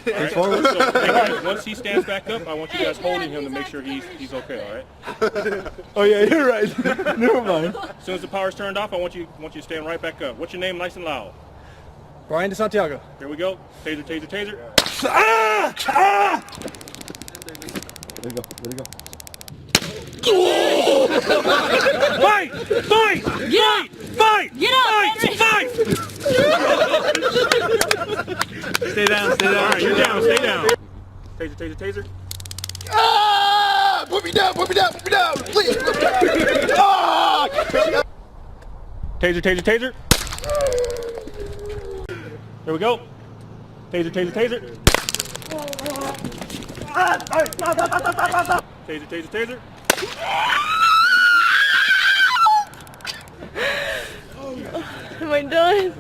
All right? So, hey guys, once he stands back up, I want you guys holding him to make sure he's okay. All right? Oh yeah, you're right. Never mind. As soon as the power's turned off, I want you to stand right back up. What's your name, nice and loud? Brian De Santiago. Here we go. Taser, taser, taser. Ah! Ah! There you go. There you go. Fight! Fight! Get Fight! Get up! Fight! Stay down, stay down. All right, you're down. Stay down. Taser, taser, taser. Ah! Put me down, please! Put me down. Ah! Taser, taser, taser. Here we go. Taser, taser, taser. Taser, taser, taser. Am I done?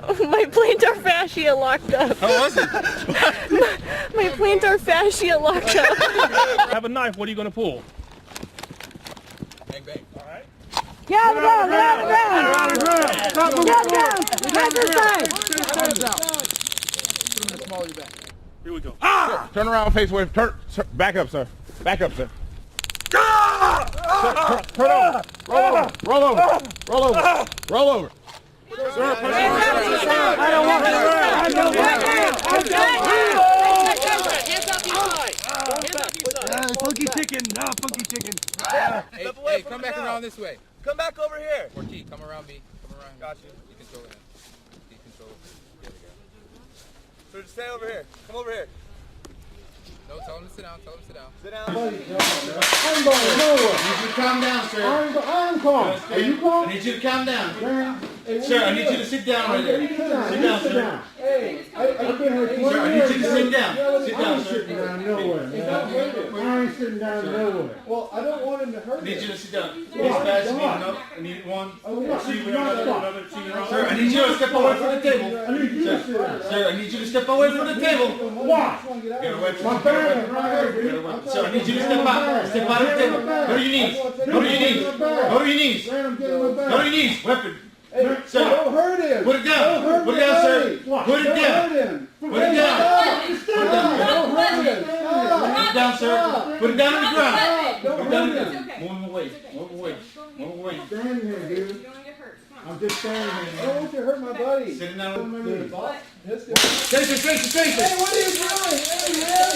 My plantar fascia locked up. How was it? My plantar fascia locked up. Have a knife. What are you going to pull? Bang, bang. All right. Get out of the ground! Get out of the ground! Get down! Get this side! Here we go. Ah! Turn around, face away. Back up, sir. Back up, sir. Ah! Turn over. Roll over. Roll over. Roll over. Roll over. Sir, I don't want funky chicken. No, funky chicken. Hey, come back around this way. Come back over here. Ortiz, come around me. Come around. Got you. You control him. You control the other guy. So just stay over here. Come over here. No, tell him to sit down. Tell him to sit down. Sit down. I'm going nowhere. I need you to calm down, sir. I'm calm. Are you calm? I need you to calm down. Hey, Sir, I need you to sit down right there. Sit down, sir. Hey, I've been here 20 years. Sir, I need you to sit down. Sit I down, ain't sir. sitting down nowhere. I ain't sitting down nowhere. Well, I don't want him to hurt I need you me. to sit down. These guys need another. I need one. See, we have another senior. Sir, I need you to step away from the table. I need you to sit down. Sir, I need you to step away from the table. Why? Get away from My the table. family right here, dude. Sir, I need you to step out. Step out of the table. Go to your knees. Go to your knees. Go to your knees. Man, I'm getting my Go to back. your knees. Weapon. Hey, Sir. don't hurt him. Put it down. Don't hurt Put it my down, sir. buddy. Put it Don't down. hurt him. Put it down. Don't hurt him. Put it down, sir. Put it down on the ground. Don't Put it down. hurt him. Move away. Move away. Move away. Stand here, dude. I'm just standing here. I don't want you to hurt my buddy. Sitting down. Dude, Taser, taser, taser. Hey, what are you doing? Hey, man.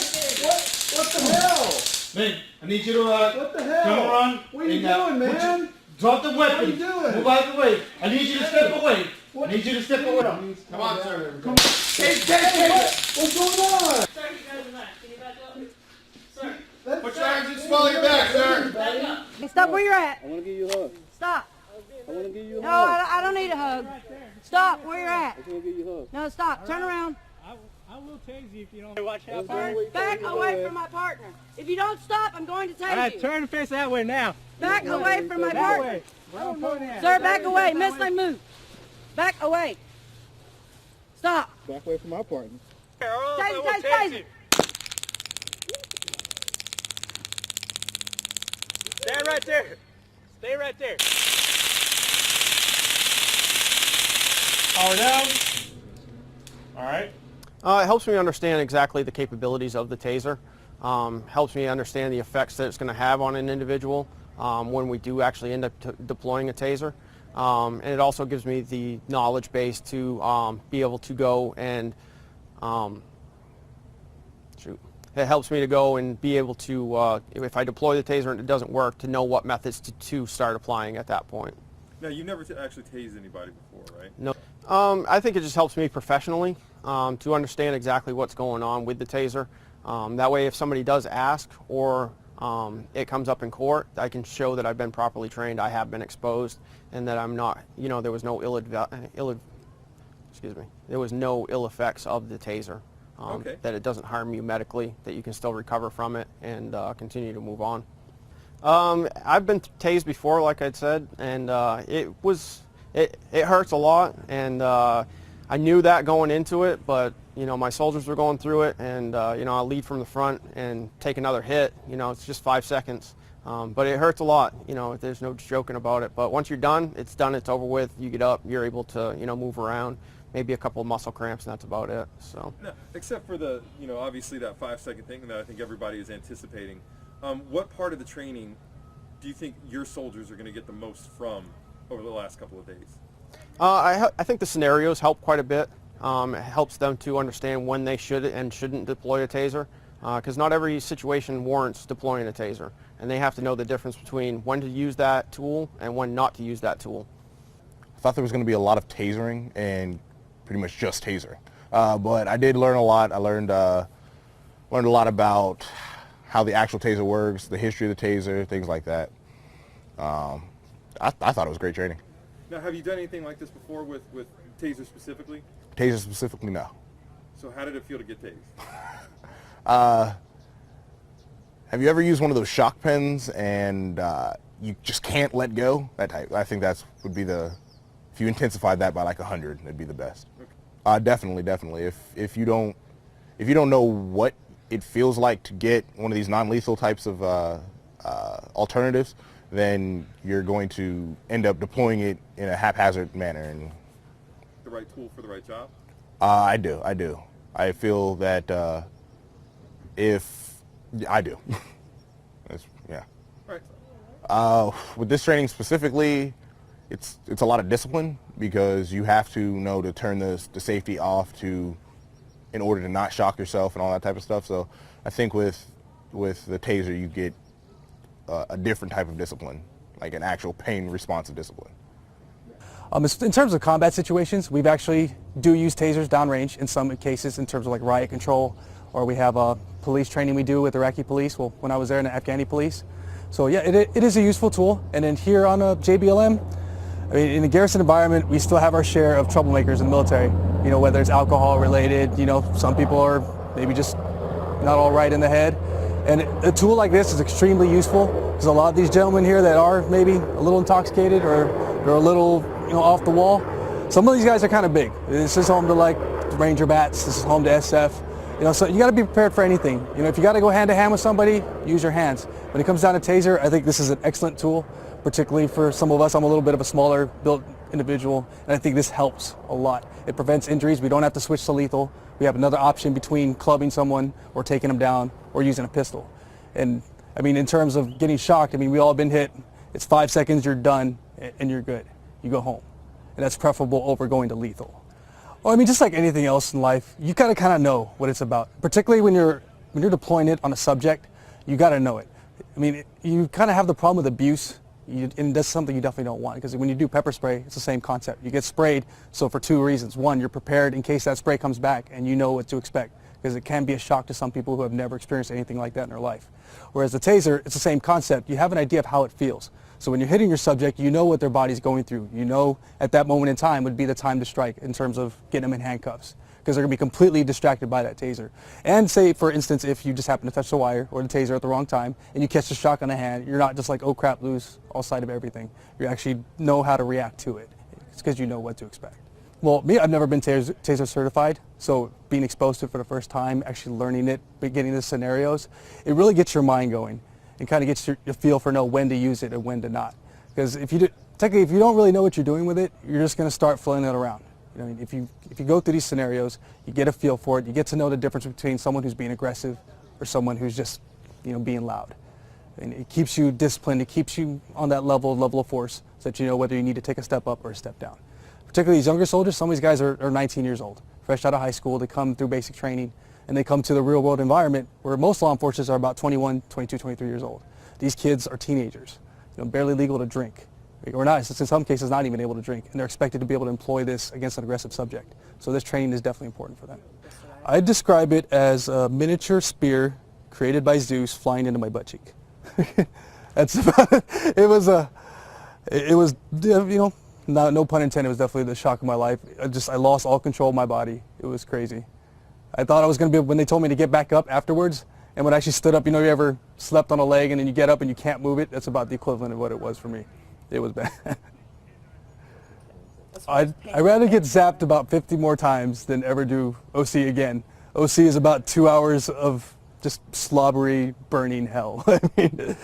What the hell? Man, I need you to What the hell? turn around. What are you and, doing, man? Drop the weapon. What are you doing? Move out of the way. I need you to step away. What? I need you to step away. Come on, sir. Come on. Hey, what's going on? Put your arms and swallow your back, sir. Hey, stop where you're at. I want to give you a hug. Stop. I want to give you a No, hug. I don't need a hug. Stop where you're at. I want to give you a hug. No, stop. Turn around. I will tase you if you don't watch out. Back away from my partner. If you don't stop, I'm going to tase you. Turn and face that way now. Back away from my partner. Sir, back away. Miss my move. Back away. Stop. Back away from my partner. Taser, taser, taser. Stand right there. Stay right there. Power down. All right. It helps me understand exactly the capabilities of the taser. Helps me understand the effects that it's going to have on an individual when we do actually end up deploying a taser. And it also gives me the knowledge base to be able to go and it helps me to go and be able to, if I deploy the taser and it doesn't work, to know what methods to start applying at that point. Now, you never actually tased anybody before, right? No. I think it just helps me professionally to understand exactly what's going on with the taser. That way, if somebody does ask or it comes up in court, I can show that I've been properly trained, I have been exposed, and that I'm not, there was no there was no ill effects of the taser. Okay. That it doesn't harm you medically, that you can still recover from it and continue to move on. I've been tased before, like I'd said, and it hurts a lot, and I knew that going into it, but my soldiers were going through it, and I'll lead from the front and take another hit. It's just 5 seconds, but it hurts a lot. There's no joking about it. But once you're done, it's over with. You get up, you're able to move around. maybe a couple of muscle cramps, and that's about it. So. No, except for the, obviously that 5-second thing that I think everybody is anticipating. What part of the training do you think your soldiers are going to get the most from over the last couple of days? I think the scenarios help quite a bit. It helps them to understand when they should and shouldn't deploy a taser, because not every situation warrants deploying a taser, and they have to know the difference between when to use that tool and when not to use that tool. I thought there was going to be a lot of tasering and pretty much just tasering, but I did learn a lot. I learned a lot about how the actual taser works, the history of the taser, things like that. I thought it was great training. Now, have you done anything like this before with taser specifically? Taser specifically, no. So how did it feel to get tased? Have you ever used one of those shock pens and you just can't let go? That type. I think would be the. If you intensified that by like 100, it'd be the best. Okay. Definitely. If you don't know what it feels like to get one of these non-lethal types of alternatives, then you're going to end up deploying it in a haphazard manner. And the right tool for the right job? I do. I feel that I do. Yeah. All right. With this training specifically, it's a lot of discipline, because you have to know to turn the safety off in order to not shock yourself and all that type of stuff. So I think with the taser you get a different type of discipline, like an actual pain responsive discipline. In terms of combat situations, we've actually do use tasers downrange in some cases in terms of like riot control, or we have police training we do with Iraqi police, well, when I was there in the Afghani police. So yeah, it is a useful tool. And then here on JBLM, I mean, in the garrison environment, we still have our share of troublemakers in the military. Whether it's alcohol related, some people are maybe just not all right in the head. And a tool like this is extremely useful, because a lot of these gentlemen here that are maybe a little intoxicated or they're a little, off the wall, some of these guys are kind of big. This is home to like Ranger Bats, this is home to SF. So you got to be prepared for anything. If you got to go hand to hand with somebody, use your hands. When it comes down to taser, I think this is an excellent tool, particularly for some of us. I'm a little bit of a smaller built individual, and I think this helps a lot. It prevents injuries. We don't have to switch to lethal. We have another option between clubbing someone or taking them down or using a pistol. And I mean, in terms of getting shocked, I mean, we all have been hit. It's 5 seconds, you're done, and you're good. You go home. And that's preferable over going to lethal. Well, I mean, just like anything else in life, you gotta kind of know what it's about. Particularly when you're deploying it on a subject, you gotta know it. I mean, you kind of have the problem with abuse, and that's something you definitely don't want, because when you do pepper spray, it's the same concept. You get sprayed, so for 2 reasons. One, you're prepared in case that spray comes back, and you know what to expect, because it can be a shock to some people who have never experienced anything like that in their life. Whereas the taser, it's the same concept. You have an idea of how it feels. So when you're hitting your subject, you know what their body's going through. You know at that moment in time would be the time to strike in terms of getting them in handcuffs, because they're going to be completely distracted by that taser. And say, for instance, if you just happen to touch the wire or the taser at the wrong time and you catch the shock on the hand, you're not just like, oh crap, lose all sight of everything. You actually know how to react to it. It's because you know what to expect. Well, me, I've never been taser certified, so being exposed to it for the first time, actually learning it, getting the scenarios, it really gets your mind going and kind of gets your feel for know when to use it and when to not. Because technically, if you don't really know what you're doing with it, you're just going to start flailing it around. If you go through these scenarios, you get a feel for it. You get to know the difference between someone who's being aggressive or someone who's just, being loud. And it keeps you disciplined. It keeps you on that level of force, so that you know whether you need to take a step up or a step down. Particularly these younger soldiers, some of these guys are 19 years old, fresh out of high school. They come through basic training, and they come to the real world environment where most law enforcers are about 21, 22, 23 years old. These kids are teenagers, barely legal to drink, or not, in some cases not even able to drink, and they're expected to be able to employ this against an aggressive subject. So this training is definitely important for them. I describe it as a miniature spear created by Zeus flying into my butt cheek. That's about it. It was, no pun intended, it was definitely the shock of my life. I lost all control of my body. It was crazy. I thought I was going to be, when they told me to get back up afterwards, and when I actually stood up, you ever slept on a leg and then you get up and you can't move it? That's about the equivalent of what it was for me. It was bad. I'd rather get zapped about 50 more times than ever do OC again. OC is about 2 hours of just slobbery, burning hell. I mean,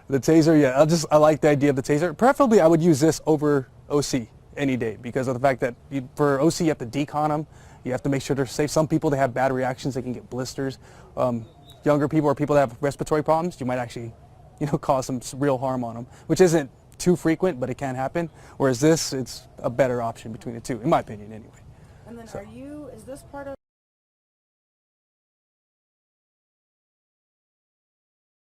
the taser, yeah, I like the idea of the taser. Preferably, I would use this over OC any day because of the fact that for OC you have to decon them. You have to make sure they're safe. Some people, they have bad reactions. They can get blisters. Younger people or people that have respiratory problems, you might actually, cause some real harm on them, which isn't too frequent, but it can happen. Whereas this, it's a better option between the two, in my opinion, anyway. And then is this part of